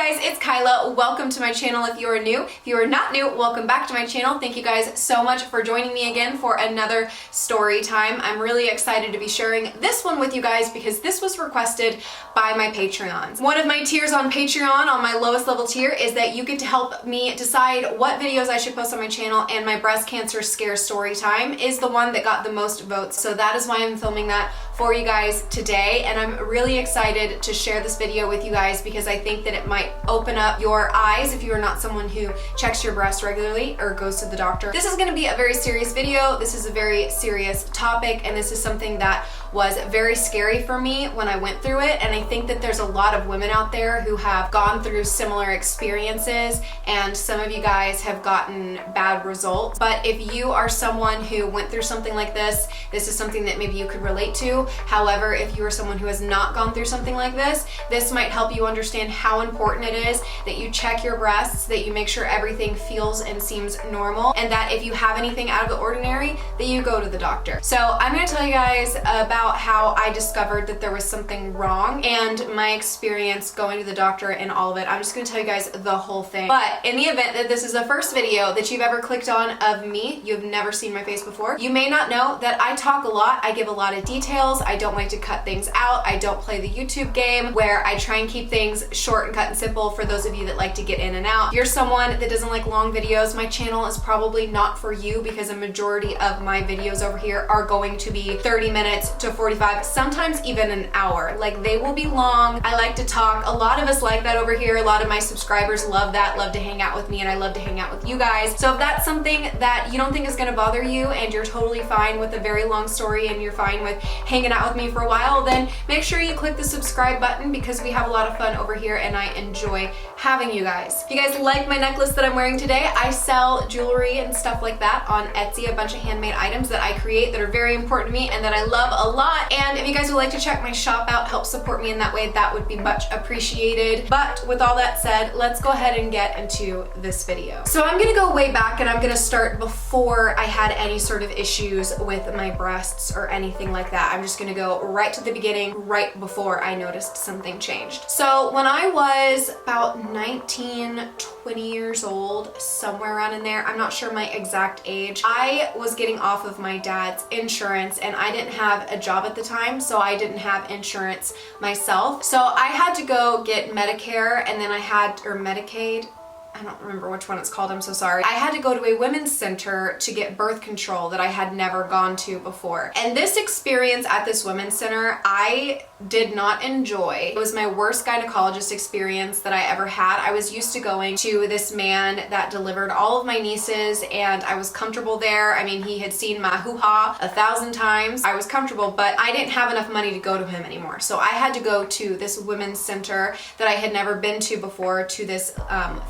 Hey guys, it's Kyla. Welcome to my channel if you are new. If you are not new, welcome back to my channel. Thank you guys so much for joining me again for another story time. I'm really excited to be sharing this one with you guys because this was requested by my Patreons. One of my tiers on Patreon, on my lowest level tier, is that you get to help me decide what videos I should post on my channel, and my breast cancer scare story time is the one that got the most votes. So that is why I'm filming that for you guys today, and I'm really excited to share this video with you guys because I think that it might open up your eyes if you are not someone who checks your breasts regularly or goes to the doctor. This is going to be a very serious video. This is a very serious topic, and this is something that was very scary for me when I went through it, and I think that there's a lot of women out there who have gone through similar experiences, and some of you guys have gotten bad results. But if you are someone who went through something like this is something that maybe you could relate to. However, if you are someone who has not gone through something like this might help you understand how important it is that you check your breasts, that you make sure everything feels and seems normal, and that if you have anything out of the ordinary, that you go to the doctor. So I'm going to tell you guys about how I discovered that there was something wrong and my experience going to the doctor and all of it. I'm just going to tell you guys the whole thing. But in the event that this is the first video that you've ever clicked on of me, you've never seen my face before, you may not know that I talk a lot. I give a lot of details. I don't like to cut things out. I don't play the YouTube game where I try and keep things short and cut and simple for those of you that like to get in and out. If you're someone that doesn't like long videos, my channel is probably not for you because a majority of my videos over here are going to be 30 minutes to 45, sometimes even an hour. Like, they will be long. I like to talk. A lot of us like that over here. A lot of my subscribers love that, love to hang out with me, and I love to hang out with you guys. So if that's something that you don't think is gonna bother you and you're totally fine with a very long story and you're fine with hanging out with me for a while, then make sure you click the subscribe button because we have a lot of fun over here and I enjoy having you guys. If you guys like my necklace that I'm wearing today, I sell jewelry and stuff like that on Etsy, a bunch of handmade items that I create that are very important to me and that I love a lot. And if you guys would like to check my shop out, help support me in that way, that would be much appreciated. But with all that said, let's go ahead and get into this video. So I'm gonna go way back and I'm gonna start before I had any sort of issues with my breasts or anything like that. I'm just gonna go right to the beginning, right before I noticed something changed. So when I was about 19, 20 years old, somewhere around in there, I'm not sure my exact age, I was getting off of my dad's insurance and I didn't have a job at the time, so I didn't have insurance myself. So I had to go get Medicare, and then or Medicaid, I don't remember which one it's called, I'm so sorry. I had to go to a women's center to get birth control that I had never gone to before. And this experience at this women's center, I did not enjoy. It was my worst gynecologist experience that I ever had. I was used to going to this man that delivered all of my nieces and I was comfortable there. I mean, he had seen my hoo-ha 1,000 times. I was comfortable, but I didn't have enough money to go to him anymore. So I had to go to this women's center that I had never been to before, to this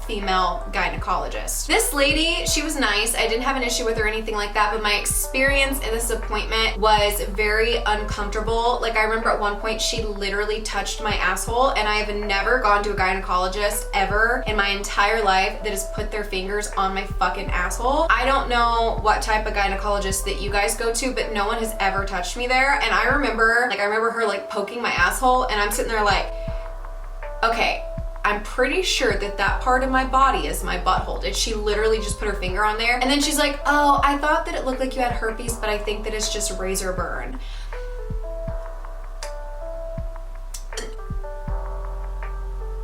female gynecologist. This lady, she was nice. I didn't have an issue with her or anything like that, but my experience in this appointment was very uncomfortable. Like, I remember at one point she literally touched my asshole, and I have never gone to a gynecologist ever in my entire life that has put their fingers on my fucking asshole. I don't know what type of gynecologist that you guys go to, but no one has ever touched me there. And I remember her like poking my asshole, and I'm sitting there like, okay, I'm pretty sure that that part of my body is my butthole. Did she literally just put her finger on there? And then she's like, oh, I thought that it looked like you had herpes, but I think that it's just razor burn.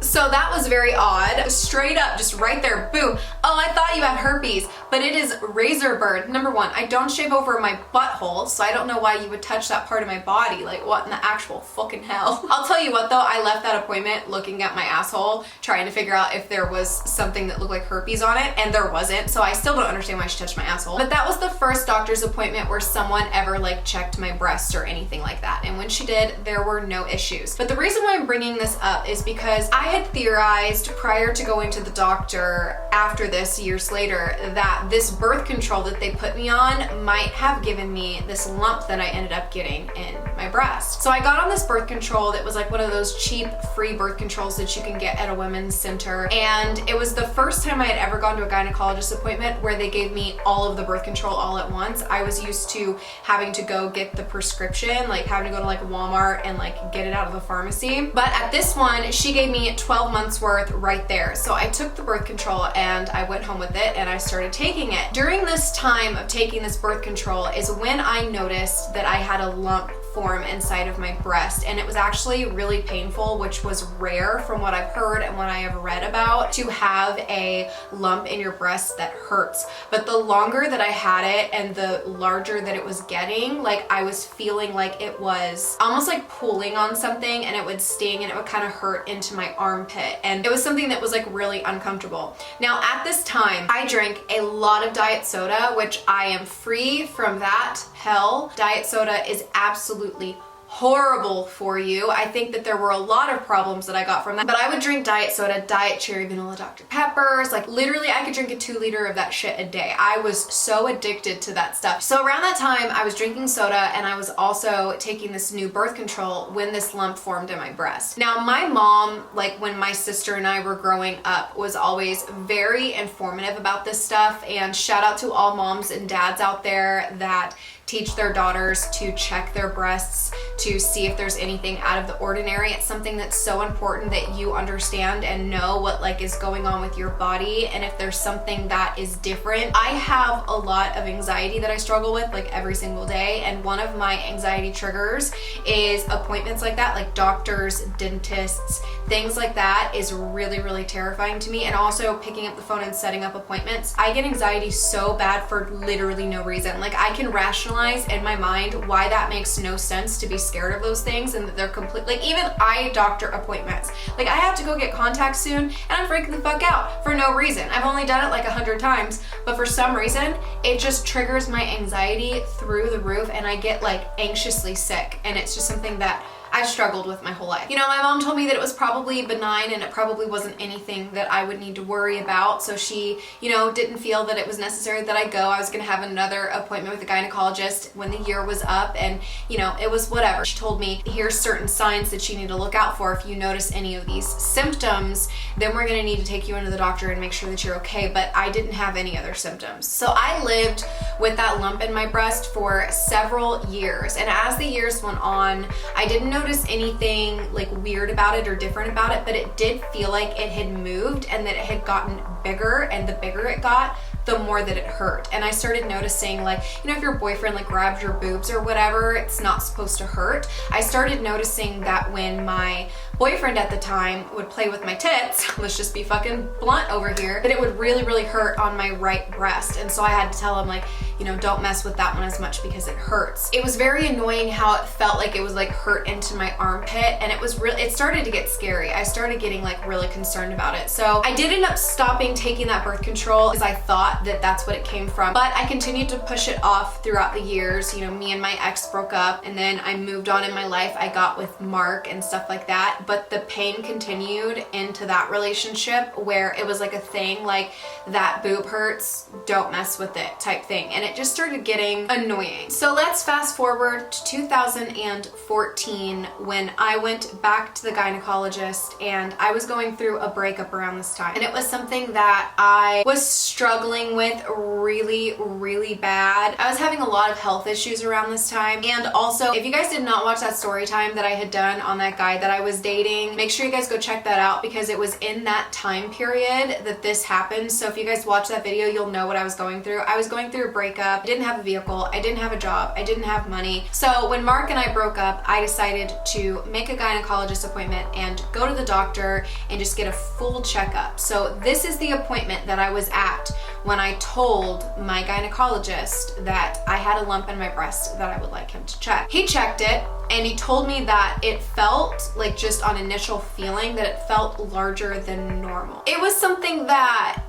So that was very odd. Straight up, just right there, boom. Oh, I thought you had herpes, but it is razor burn. Number one, I don't shave over my butthole, so I don't know why you would touch that part of my body. Like, what in the actual fucking hell? I'll tell you what though, I left that appointment looking at my asshole, trying to figure out if there was something that looked like herpes on it, and there wasn't, so I still don't understand why she touched my asshole. But that was the first doctor's appointment where someone ever like checked my breasts or anything like that, and when she did, there were no issues. But the reason why I'm bringing this up is because I had theorized prior to going to the doctor after this years later that this birth control that they put me on might have given me this lump that I ended up getting in my breast. So I got on this birth control that was like one of those cheap free birth controls that you can get at a women's center. And it was the first time I had ever gone to a gynecologist appointment where they gave me all of the birth control all at once. I was used to having to go get the prescription, like having to go to like Walmart and like get it out of the pharmacy. But at this one, she gave me 12 months worth right there. So I took the birth control and I went home with it and I started taking it. During this time of taking this birth control is when I noticed that I had a lump form inside of my breast, and it was actually really painful, which was rare from what I've heard and what I have read about, to have a lump in your breast that hurts. But the longer that I had it and the larger that it was getting, like I was feeling like it was almost like pulling on something, and it would sting and it would kind of hurt into my armpit, and it was something that was like really uncomfortable. Now at this time I drank a lot of diet soda, which I am free from that hell. Diet soda is absolutely horrible for you. I think that there were a lot of problems that I got from that, but I would drink diet soda, diet cherry vanilla Dr. Peppers, like literally I could drink a 2-liter of that shit a day. I was so addicted to that stuff. So around that time I was drinking soda and I was also taking this new birth control when this lump formed in my breast. Now my mom, like when my sister and I were growing up, was always very informative about this stuff, and shout out to all moms and dads out there that teach their daughters to check their breasts to see if there's anything out of the ordinary. It's something that's so important that you understand and know what like is going on with your body, and if there's something that is different. I have a lot of anxiety that I struggle with like every single day, and one of my anxiety triggers is appointments like that, like doctors, dentists, things like that is really, really terrifying to me. And also picking up the phone and setting up appointments. I get anxiety so bad for literally no reason. Like I can rationalize in my mind why that makes no sense to be scared of those things, and that they're complete. Like even eye doctor appointments, like I have to go get contacts soon and I'm freaking the fuck out for no reason. I've only done it like 100 times, but for some reason it just triggers my anxiety through the roof, and I get like anxiously sick, and it's just something that I've struggled with my whole life. You know, my mom told me that it was probably benign and it probably wasn't anything that I would need to worry about. So she, you know, didn't feel that it was necessary that I go. I was gonna have another appointment with a gynecologist when the year was up, and you know, it was whatever. She told me, here's certain signs that you need to look out for. If you notice any of these symptoms, then we're gonna need to take you into the doctor and make sure that you're okay. But I didn't have any other symptoms. So I lived with that lump in my breast for several years. And as the years went on, I didn't notice anything like weird about it or different about it, but it did feel like it had moved and that it had gotten bigger, and the bigger it got, the more that it hurt. And I started noticing, like, you know, if your boyfriend like grabs your boobs or whatever, it's not supposed to hurt. I started noticing that when my boyfriend at the time would play with my tits, let's just be fucking blunt over here, that it would really, really hurt on my right breast. And so I had to tell him, like, you know, don't mess with that one as much because it hurts. It was very annoying how it felt like it was like hurt into my armpit, and it was really, it started to get scary. I started getting like really concerned about it. So I did end up stopping taking that birth control because I thought that that's what it came from, but I continued to push it off throughout the years. You know, me and my ex broke up, and then I moved on in my life. I got with Mark and stuff like that, but the pain continued into that relationship where it was like a thing, like that boob hurts, don't mess with it type thing, and it just started getting annoying. So let's fast forward to 2014 when I went back to the gynecologist, and I was going through a breakup around this time, and it was something that I was struggling with really, really bad. I was having a lot of health issues around this time. And also, if you guys did not watch that story time that I had done on that guy that I was dating, make sure you guys go check that out, because it was in that time period that this happened. So if you guys watch that video, you'll know what I was going through. I was going through a breakup. I didn't have a vehicle. I didn't have a job. I didn't have money. So when Mark and I broke up, I decided to make a gynecologist appointment and go to the doctor and just get a full checkup. So this is the appointment that I was at when I told my gynecologist that I had a lump in my breast that I would like him to check. He checked it, and he told me that it felt like, just on initial feeling, that it felt larger than normal. It was something that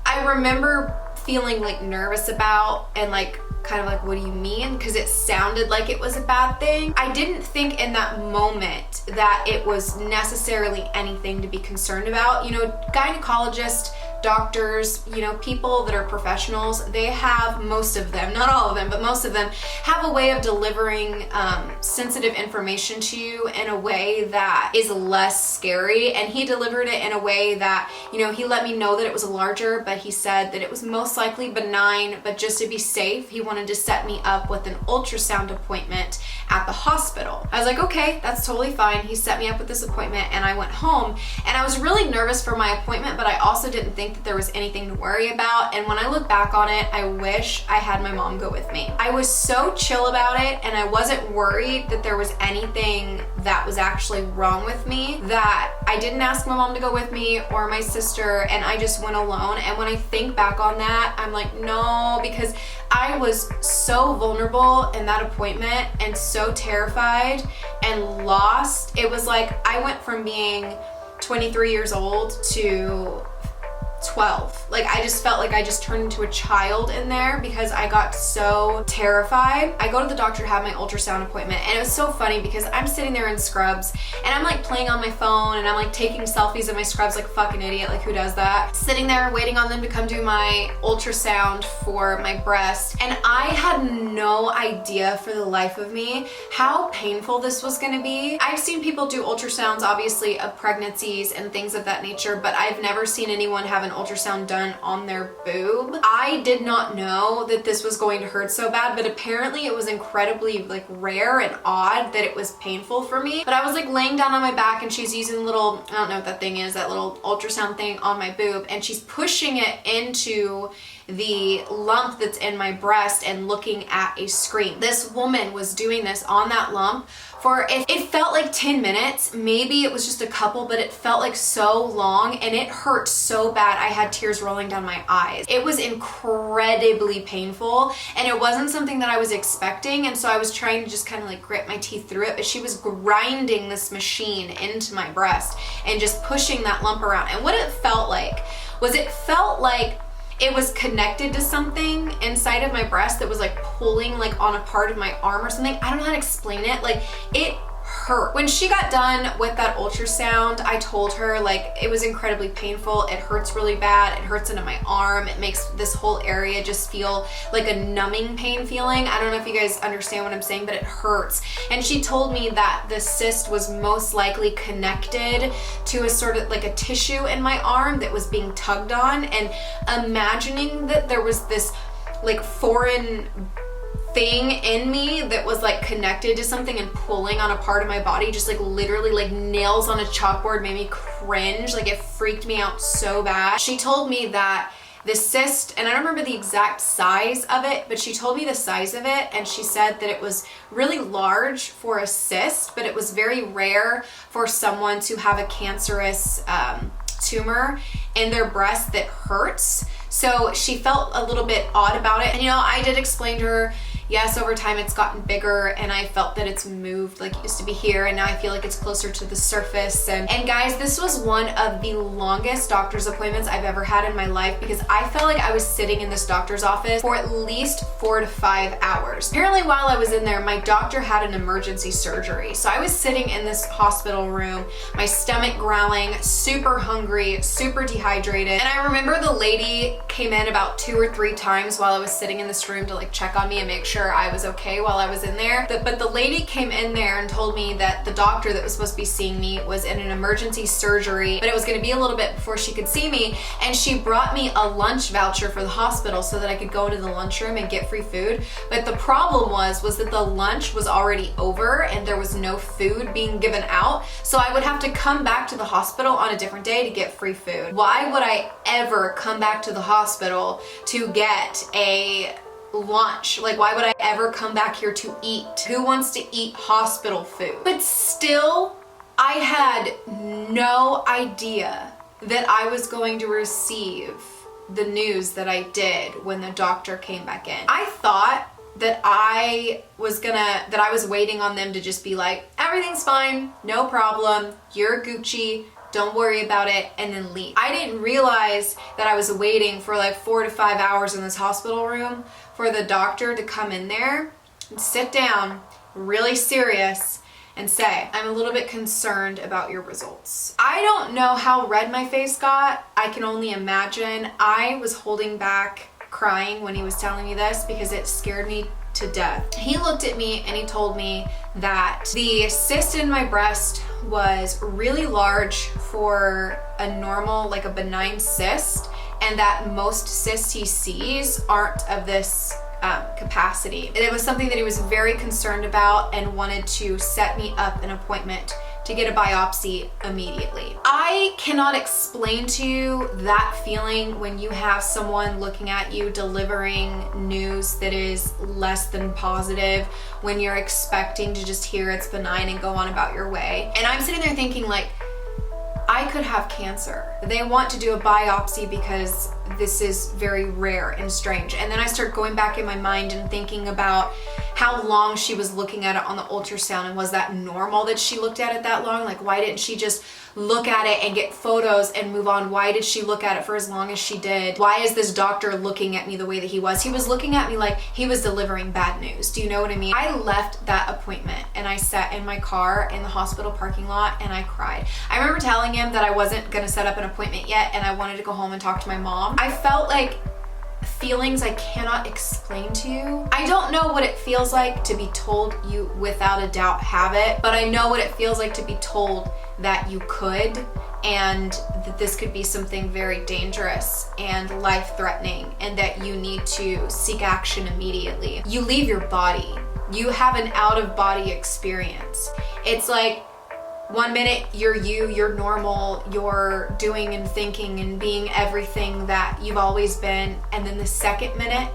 I remember feeling like nervous about, and like kind of like, what do you mean? Because it sounded like it was a bad thing. I didn't think in that moment that it was necessarily anything to be concerned about. You know, gynecologists, doctors, you know, people that are professionals, they have, most of them, not all of them, but most of them have a way of delivering sensitive information to you in a way that is less scary. And he delivered it in a way that, you know, he let me know that it was larger, but he said that it was most likely benign, but just to be safe, he wanted to set me up with an ultrasound appointment at the hospital. I was like, okay, that's totally fine. He set me up with this appointment, and I went home, and I was really nervous for my appointment, but I also didn't think that there was anything to worry about. And when I look back on it, I wish I had my mom go with me. I was so chill about it, and I wasn't worried that there was anything that was actually wrong with me, that I didn't ask my mom to go with me or my sister, and I just went alone. And when I think back on that, I'm like, no, because I was so vulnerable in that appointment and so terrified and lost. It was like I went from being 23 years old to 12. Like, I just felt like I just turned into a child in there because I got so terrified. I go to the doctor to have my ultrasound appointment, and it was so funny because I'm sitting there in scrubs and I'm like playing on my phone and I'm like taking selfies in my scrubs like a fucking idiot. Like, who does that? Sitting there waiting on them to come do my ultrasound for my breast, and I had no idea for the life of me how painful this was gonna be. I've seen people do ultrasounds, obviously, of pregnancies and things of that nature, but I've never seen anyone have an ultrasound done on their boob. I did not know that this was going to hurt so bad, but apparently it was incredibly like rare and odd that it was painful for me. But I was like laying down on my back, and she's using a little, I don't know what that thing is, that little ultrasound thing on my boob, and she's pushing it into the lump that's in my breast and looking at a screen. This woman was doing this on that lump for, it felt like 10 minutes, maybe it was just a couple, but it felt like so long, and it hurt so bad. I had tears rolling down my eyes. It was incredibly painful, and it wasn't something that I was expecting, and so I was trying to just kind of like grit my teeth through it, but she was grinding this machine into my breast and just pushing that lump around. And what it felt like was, it felt like it was connected to something inside of my breast that was like pulling like on a part of my arm or something. I don't know how to explain it. Like, it hurt. When she got done with that ultrasound, I told her like it was incredibly painful. It hurts really bad. It hurts into my arm. It makes this whole area just feel like a numbing pain feeling. I don't know if you guys understand what I'm saying, but it hurts. And she told me that the cyst was most likely connected to a sort of like a tissue in my arm that was being tugged on, and imagining that there was this like foreign thing in me that was like connected to something and pulling on a part of my body, just like literally like nails on a chalkboard, made me cringe. Like, it freaked me out so bad. She told me that the cyst, and I don't remember the exact size of it, but she told me the size of it, and she said that it was really large for a cyst, but it was very rare for someone to have a cancerous tumor in their breast that hurts. So she felt a little bit odd about it. And, you know, I did explain to her, yes, over time it's gotten bigger, and I felt that it's moved. Like, it used to be here, and now I feel like it's closer to the surface. And guys, this was one of the longest doctor's appointments I've ever had in my life, because I felt like I was sitting in this doctor's office for at least 4 to 5 hours. Apparently, while I was in there, my doctor had an emergency surgery. So I was sitting in this hospital room, my stomach growling, super hungry, super dehydrated. And I remember the lady came in about 2 or 3 times while I was sitting in this room to like check on me and make sure I was okay while I was in there. But the lady came in there and told me that the doctor that was supposed to be seeing me was in an emergency surgery, but it was gonna be a little bit before she could see me, and she brought me a lunch voucher for the hospital so that I could go to the lunchroom and get free food. But the problem was that the lunch was already over and there was no food being given out, so I would have to come back to the hospital on a different day to get free food. Why would I ever come back to the hospital to get a lunch? Like, why would I ever come back here to eat? Who wants to eat hospital food? But still, I had no idea that I was going to receive the news that I did when the doctor came back in. I thought that I was waiting on them to just be like, everything's fine, no problem, you're Gucci, don't worry about it, and then leave. I didn't realize that I was waiting for like 4 to 5 hours in this hospital room for the doctor to come in there and sit down, really serious, and say, I'm a little bit concerned about your results. I don't know how red my face got. I can only imagine. I was holding back crying when he was telling me this because it scared me to death. He looked at me and he told me that the cyst in my breast was really large for a normal, like a benign cyst, and that most cysts he sees aren't of this capacity. It was something that he was very concerned about and wanted to set me up an appointment to get a biopsy immediately. I cannot explain to you that feeling when you have someone looking at you delivering news that is less than positive, when you're expecting to just hear it's benign and go on about your way. And I'm sitting there thinking, like, I could have cancer. They want to do a biopsy because this is very rare and strange. And then I start going back in my mind and thinking about how long she was looking at it on the ultrasound, and was that normal that she looked at it that long? Like, why didn't she just look at it and get photos and move on? Why did she look at it for as long as she did? Why is this doctor looking at me the way that he was? He was looking at me like he was delivering bad news. Do you know what I mean? I left that appointment and I sat in my car in the hospital parking lot and I cried. I remember telling him that I wasn't gonna set up an appointment yet and I wanted to go home and talk to my mom. I felt like feelings I cannot explain to you. I don't know what it feels like to be told you without a doubt have it, but I know what it feels like to be told that you could, and that this could be something very dangerous and life-threatening, and that you need to seek action immediately. You leave your body. You have an out-of-body experience. It's like, one minute you're normal, you're doing and thinking and being everything that you've always been, and then the second minute,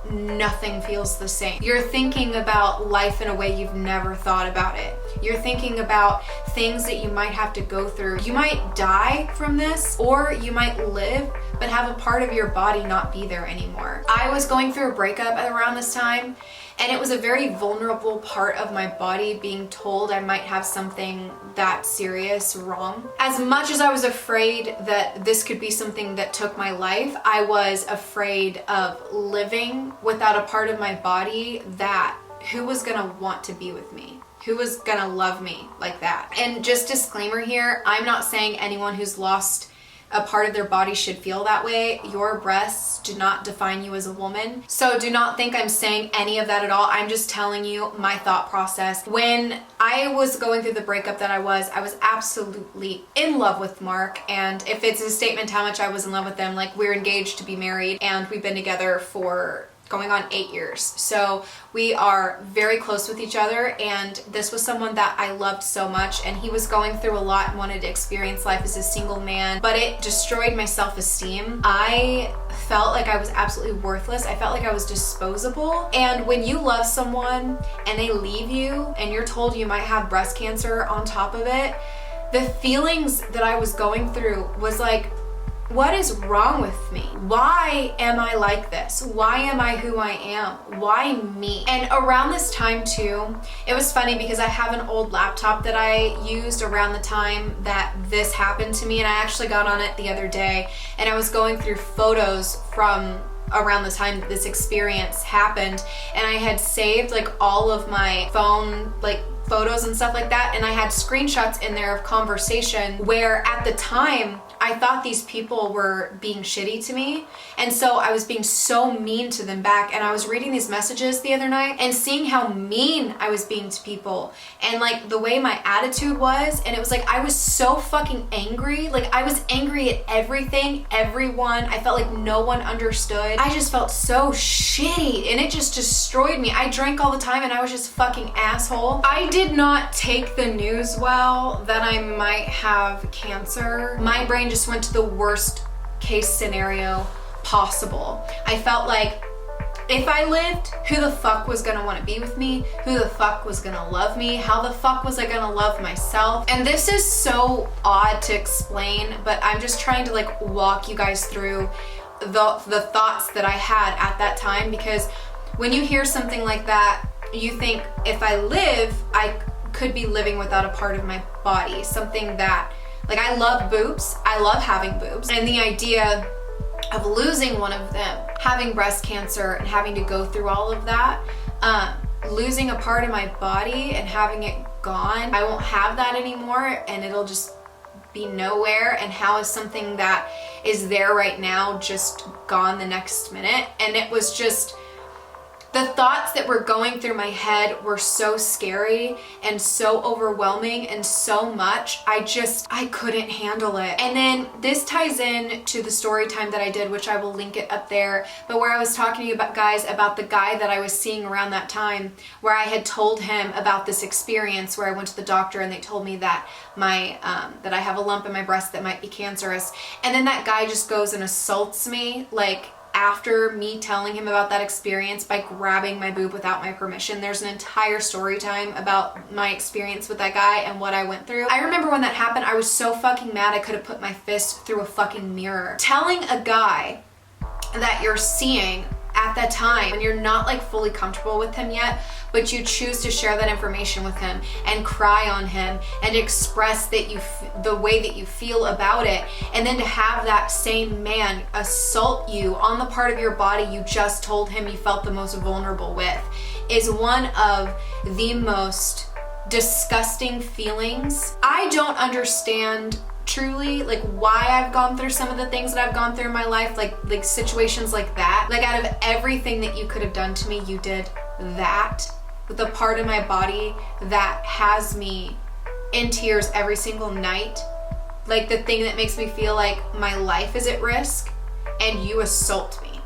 nothing feels the same. You're thinking about life in a way you've never thought about it. You're thinking about things that you might have to go through. You might die from this, or you might live but have a part of your body not be there anymore. I was going through a breakup around this time, and it was a very vulnerable part of my body being told I might have something that serious wrong. As much as I was afraid that this could be something that took my life, I was afraid of living without a part of my body that who was gonna want to be with me? Who was gonna love me like that? And just disclaimer here, I'm not saying anyone who's lost a part of their body should feel that way. Your breasts do not define you as a woman. So do not think I'm saying any of that at all. I'm just telling you my thought process. When I was going through the breakup that I was absolutely in love with Mark. And if it's a statement how much I was in love with him, like, we're engaged to be married and we've been together for going on 8 years. So we are very close with each other, and this was someone that I loved so much, and he was going through a lot and wanted to experience life as a single man, but it destroyed my self-esteem. I felt like I was absolutely worthless. I felt like I was disposable. And when you love someone and they leave you and you're told you might have breast cancer on top of it, the feelings that I was going through was like, what is wrong with me? Why am I like this? Why am I who I am? Why me? And around this time too, it was funny because I have an old laptop that I used around the time that this happened to me, and I actually got on it the other day and I was going through photos from around the time that this experience happened, and I had saved like all of my phone like photos and stuff like that, and I had screenshots in there of conversation where at the time I thought these people were being shitty to me, and so I was being so mean to them back. And I was reading these messages the other night and seeing how mean I was being to people, and like the way my attitude was, and it was like I was so fucking angry. Like, I was angry at everything, everyone. I felt like no one understood. I just felt so shitty, and it just destroyed me. I drank all the time and I was just fucking asshole. I did not take the news well that I might have cancer. My brain just went to the worst case scenario possible. I felt like if I lived, who the fuck was gonna wanna be with me? Who the fuck was gonna love me? How the fuck was I gonna love myself? And this is so odd to explain, but I'm just trying to like walk you guys through the thoughts that I had at that time, because when you hear something like that, you think if I live, I could be living without a part of my body. Something that, like, I love boobs. I love having boobs. And the idea of losing one of them, having breast cancer and having to go through all of that, losing a part of my body and having it gone. I won't have that anymore, and it'll just be nowhere. And how is something that is there right now just gone the next minute? And it was just, the thoughts that were going through my head were so scary and so overwhelming and so much. I couldn't handle it. And then this ties in to the story time that I did, which I will link it up there, but where I was talking to you guys about the guy that I was seeing around that time, where I had told him about this experience where I went to the doctor and they told me that that I have a lump in my breast that might be cancerous. And then that guy just goes and assaults me, like, after me telling him about that experience, by grabbing my boob without my permission. There's an entire story time about my experience with that guy and what I went through. I remember when that happened, I was so fucking mad I could have put my fist through a fucking mirror. Telling a guy that you're seeing at that time, and you're not like fully comfortable with him yet, but you choose to share that information with him and cry on him and express that the way that you feel about it, and then to have that same man assault you on the part of your body you just told him you felt the most vulnerable with, is one of the most disgusting feelings. I don't understand truly like why I've gone through some of the things that I've gone through in my life, like situations like that. Like, out of everything that you could have done to me, you did that with the part of my body that has me in tears every single night, like the thing that makes me feel like my life is at risk, and you assault me.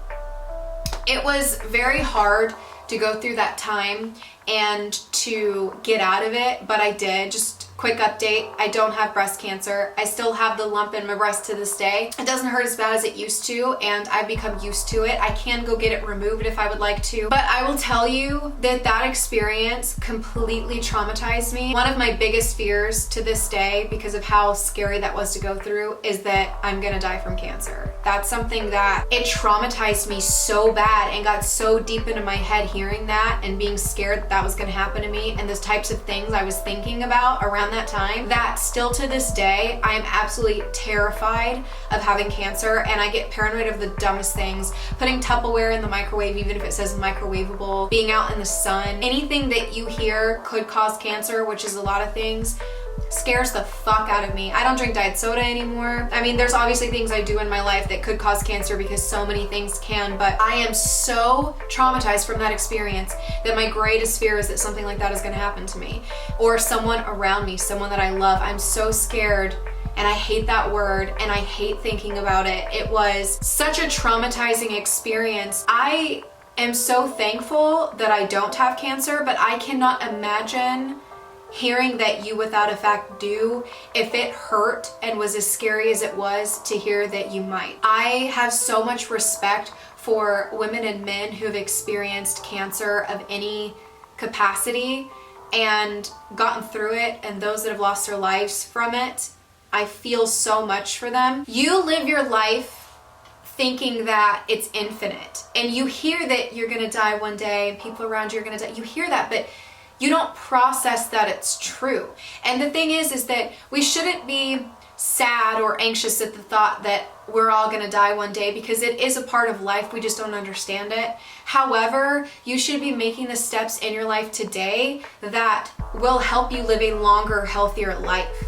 It was very hard to go through that time and to get out of it, but I did. Just quick update, I don't have breast cancer. I still have the lump in my breast to this day. It doesn't hurt as bad as it used to, and I've become used to it. I can go get it removed if I would like to. But I will tell you that that experience completely traumatized me. One of my biggest fears to this day, because of how scary that was to go through, is that I'm gonna die from cancer. That's something that it traumatized me so bad and got so deep into my head hearing that and being scared that was gonna happen to me, and those types of things I was thinking about around that time, that still to this day I am absolutely terrified of having cancer, and I get paranoid of the dumbest things. Putting Tupperware in the microwave, even if it says microwavable, being out in the sun, anything that you hear could cause cancer, which is a lot of things, scares the fuck out of me. I don't drink diet soda anymore. I mean, there's obviously things I do in my life that could cause cancer, because so many things can, but I am so traumatized from that experience that my greatest fear is that something like that is gonna happen to me, or someone around me, someone that I love. I'm so scared, and I hate that word, and I hate thinking about it. It was such a traumatizing experience. I am so thankful that I don't have cancer, but I cannot imagine hearing that you without a fact do, if it hurt and was as scary as it was to hear that you might. I have so much respect for women and men who have experienced cancer of any capacity and gotten through it, and those that have lost their lives from it. I feel so much for them. You live your life thinking that it's infinite, and you hear that you're gonna die one day and people around you are gonna die. You hear that, but you don't process that it's true. And the thing is that we shouldn't be sad or anxious at the thought that we're all gonna die one day, because it is a part of life. We just don't understand it. However, you should be making the steps in your life today that will help you live a longer, healthier life.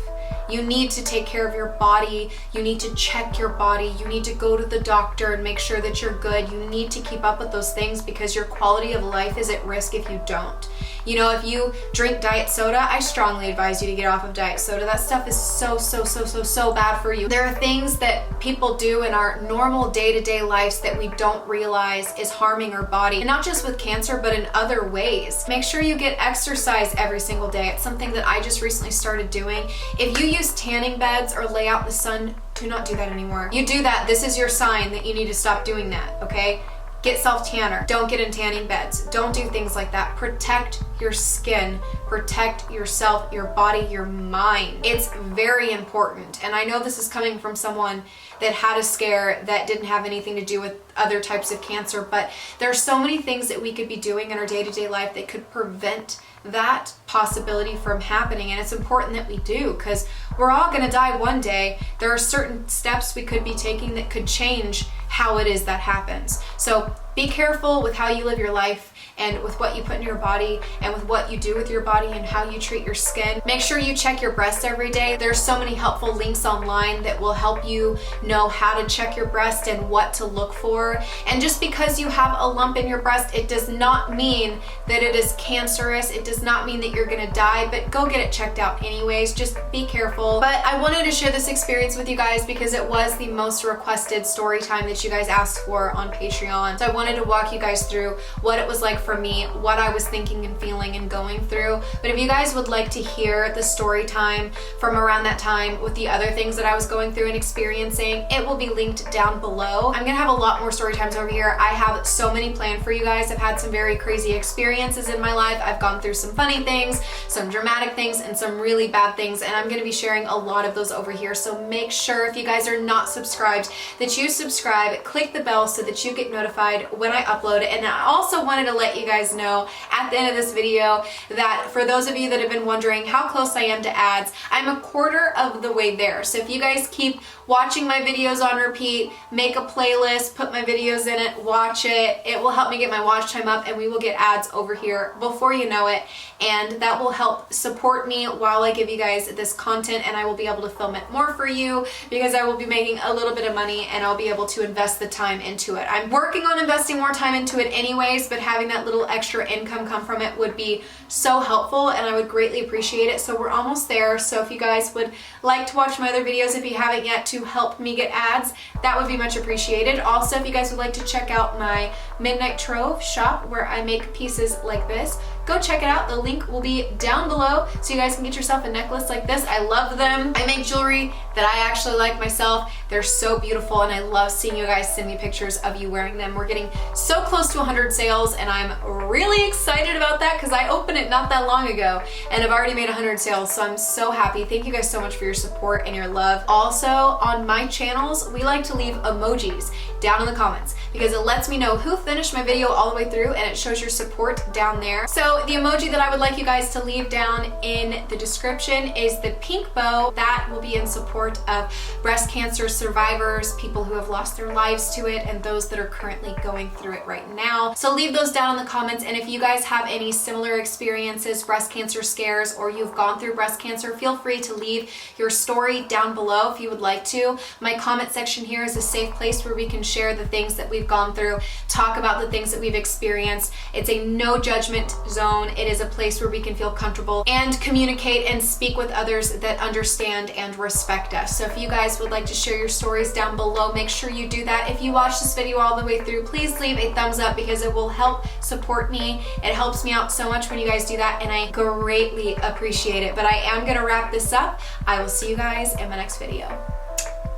You need to take care of your body. You need to check your body. You need to go to the doctor and make sure that you're good. You need to keep up with those things, because your quality of life is at risk if you don't. You know, if you drink diet soda, I strongly advise you to get off of diet soda. That stuff is so bad for you. There are things that people do in our normal day-to-day lives that we don't realize is harming our body. And not just with cancer, but in other ways. Make sure you get exercise every single day. It's something that I just recently started doing. If you use tanning beds or lay out in the sun, do not do that anymore. You do that, this is your sign that you need to stop doing that, okay? Get self-tanner. Don't get in tanning beds. Don't do things like that. Protect your skin. Protect yourself, your body, your mind. It's very important. And I know this is coming from someone that had a scare that didn't have anything to do with other types of cancer, but there are so many things that we could be doing in our day-to-day life that could prevent that possibility from happening. And it's important that we do, because we're all gonna die one day. There are certain steps we could be taking that could change how it is that happens. So be careful with how you live your life and with what you put in your body and with what you do with your body and how you treat your skin. Make sure you check your breast every day. There's so many helpful links online that will help you know how to check your breast and what to look for. And just because you have a lump in your breast, it does not mean that it is cancerous. It does not mean that you're gonna die, but go get it checked out anyways. Just be careful. But I wanted to share this experience with you guys because it was the most requested story time that you guys asked for on Patreon. So I wanted to walk you guys through what it was like for me, what I was thinking and feeling and going through. But if you guys would like to hear the story time from around that time with the other things that I was going through and experiencing, it will be linked down below. I'm gonna have a lot more story times over here. I have so many planned for you guys. I've had some very crazy experiences in my life. I've gone through some funny things, some dramatic things, and some really bad things, and I'm gonna be sharing a lot of those over here. So make sure, if you guys are not subscribed, that you subscribe, click the bell so that you get notified when I upload it. And I also wanted to let you guys know at the end of this video that for those of you that have been wondering how close I am to ads, I'm a quarter of the way there. So if you guys keep watching my videos on repeat, make a playlist, put my videos in it, watch it, it will help me get my watch time up and we will get ads over here before you know it. And that will help support me while I give you guys this content, and I will be able to film it more for you because I will be making a little bit of money and I'll be able to invest the time into it. I'm working on investing more time into it anyways, but having that little extra income come from it would be so helpful and I would greatly appreciate it. So we're almost there. So if you guys would like to watch my other videos, if you haven't yet, to help me get ads, that would be much appreciated. Also, if you guys would like to check out my Midnight Trove shop where I make pieces like this, go check it out. The link will be down below so you guys can get yourself a necklace like this. I love them. I make jewelry that I actually like myself. They're so beautiful and I love seeing you guys send me pictures of you wearing them. We're getting so close to 100 sales and I'm really excited about that because I opened it not that long ago and I've already made 100 sales, so I'm so happy. Thank you guys so much for your support and your love. Also, on my channels, we like to leave emojis down in the comments because it lets me know who finished my video all the way through and it shows your support down there. So the emoji that I would like you guys to leave down in the description is the pink bow. That will be in support of breast cancer survivors, people who have lost their lives to it, and those that are currently going through it right now. So leave those down in the comments, and if you guys have any similar experiences, breast cancer scares, or you've gone through breast cancer, feel free to leave your story down below if you would like to. My comment section here is a safe place where we can share the things that we've gone through, talk about the things that we've experienced. It's a no judgment zone. It is a place where we can feel comfortable and communicate and speak with others that understand and respect us. So if you guys would like to share your stories down below, make sure you do that. If you watch this video all the way through, please leave a thumbs up because it will help support me. It helps me out so much when you guys do that and I greatly appreciate it. But I am gonna wrap this up. I will see you guys in my next video.